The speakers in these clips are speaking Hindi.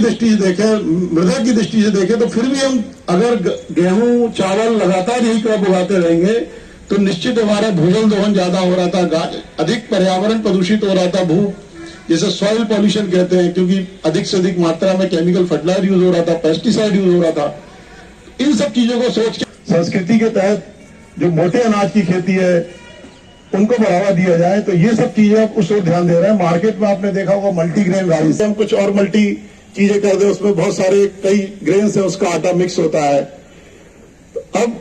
दृष्टि से देखें, मृदा की दृष्टि से देखें, तो फिर भी हम अगर गेहूं चावल लगातार यही क्रॉप उगाते रहेंगे तो निश्चित हमारा भूजल दोहन ज्यादा हो रहा था, अधिक पर्यावरण प्रदूषित हो रहा था, जैसे सॉइल पॉल्यूशन कहते हैं, क्योंकि अधिक से अधिक मात्रा में केमिकल फर्टिलाइजर यूज हो रहा था, पेस्टिसाइड यूज हो रहा था। इन सब चीजों को सोच के संस्कृति के तहत जो मोटे अनाज की खेती है उनको बढ़ावा दिया जाए, तो ये सब चीजें आप उस ओर ध्यान दे रहे हैं। मार्केट में आपने देखा होगा मल्टीग्रेन राइस, हम कुछ और मल्टी चीजें कर दे, उसमें बहुत सारे कई ग्रेन से उसका आटा मिक्स होता है। अब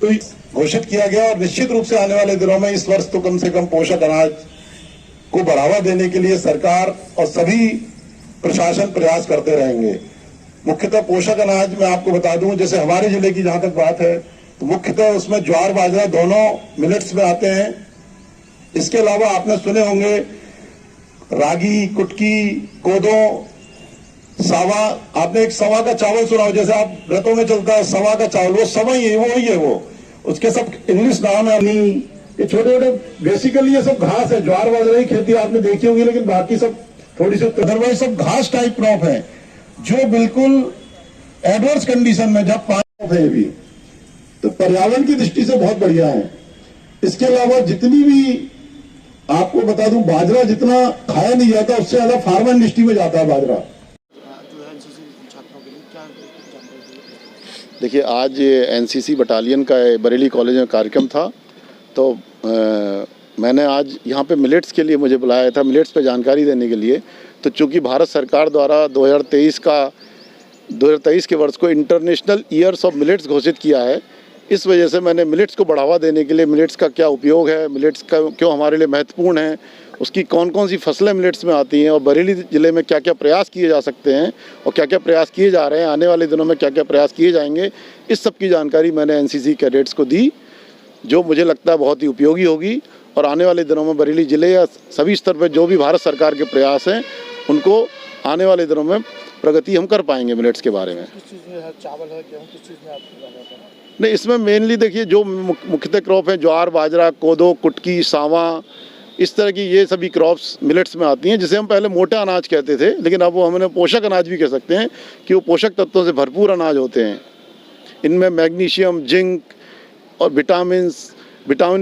तो घोषित किया गया और निश्चित रूप से आने वाले दिनों में इस वर्ष तो कम से कम पोषक अनाज को बढ़ावा देने के लिए सरकार और सभी प्रशासन प्रयास करते रहेंगे। मुख्यतः पोषक अनाज में आपको बता दूं, जैसे हमारे जिले की जहां तक बात है तो मुख्यतः उसमें ज्वार बाजरा दोनों मिलेट्स में आते हैं। इसके अलावा आपने सुने होंगे रागी, कुटकी, कोदो, सावा। आपने एक सवा का चावल सुना हो, जैसे आप व्रतों में चलता है सवा का चावल, वो सवा ही है, वो ही है, वो उसके सब इंग्लिश नाम है। ये छोटे छोटे बेसिकली ये सब घास है, ज्वार बाजरा की खेती आपने देखी होगी, लेकिन बाकी सब थोड़ी सी अदरवाइज सब घास टाइप क्रॉप है जो बिल्कुल एडवर्स कंडीशन में जब पानी है भी, तो पर्यावरण की दृष्टि से बहुत बढ़िया है। इसके अलावा जितनी भी आपको बता दूं, बाजरा जितना खाया नहीं जाता उससे ज्यादा फार्मा इंडस्ट्री में जाता है बाजरा। देखिए, आज एनसीसी बटालियन का बरेली कॉलेज में कार्यक्रम था, तो मैंने आज यहाँ पे मिलेट्स के लिए मुझे बुलाया था, मिलेट्स पे जानकारी देने के लिए। तो चूँकि भारत सरकार द्वारा 2023 के वर्ष को इंटरनेशनल ईयर्स ऑफ मिलेट्स घोषित किया है, इस वजह से मैंने मिलेट्स को बढ़ावा देने के लिए, मिलेट्स का क्या उपयोग है, मिलेट्स का क्यों हमारे लिए महत्वपूर्ण है, उसकी कौन कौन सी फसलें मिलेट्स में आती हैं और बरेली ज़िले में क्या क्या प्रयास किए जा सकते हैं और क्या क्या प्रयास किए जा रहे हैं, आने वाले दिनों में क्या क्या प्रयास किए जाएंगे, इस सब की जानकारी मैंने एनसीसी कैडेट्स को दी, जो मुझे लगता है बहुत ही उपयोगी होगी। और आने वाले दिनों में बरेली ज़िले या सभी स्तर पर जो भी भारत सरकार के प्रयास हैं उनको आने वाले दिनों में प्रगति हम कर पाएंगे मिलेट्स के बारे में। किस चीज़ में है, चावल है, गेहूं, किस चीज़ में आपको? नहीं, इसमें मेनली देखिए जो मुख्यतः क्रॉप है ज्वार बाजरा, कोदो, कुटकी, सावा, इस तरह की ये सभी क्रॉप्स मिलेट्स में आती हैं, जिसे हम पहले मोटा अनाज कहते थे, लेकिन अब वो हमने पोषक अनाज भी कह सकते हैं कि वो पोषक तत्वों से भरपूर अनाज होते हैं। इनमें मैग्नीशियम, जिंक और विटामिन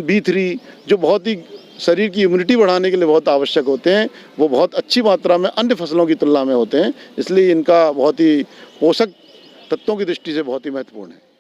B3 जो बहुत ही शरीर की इम्यूनिटी बढ़ाने के लिए बहुत आवश्यक होते हैं, वो बहुत अच्छी मात्रा में अन्य फसलों की तुलना में होते हैं, इसलिए इनका बहुत ही पोषक तत्वों की दृष्टि से बहुत ही महत्वपूर्ण है।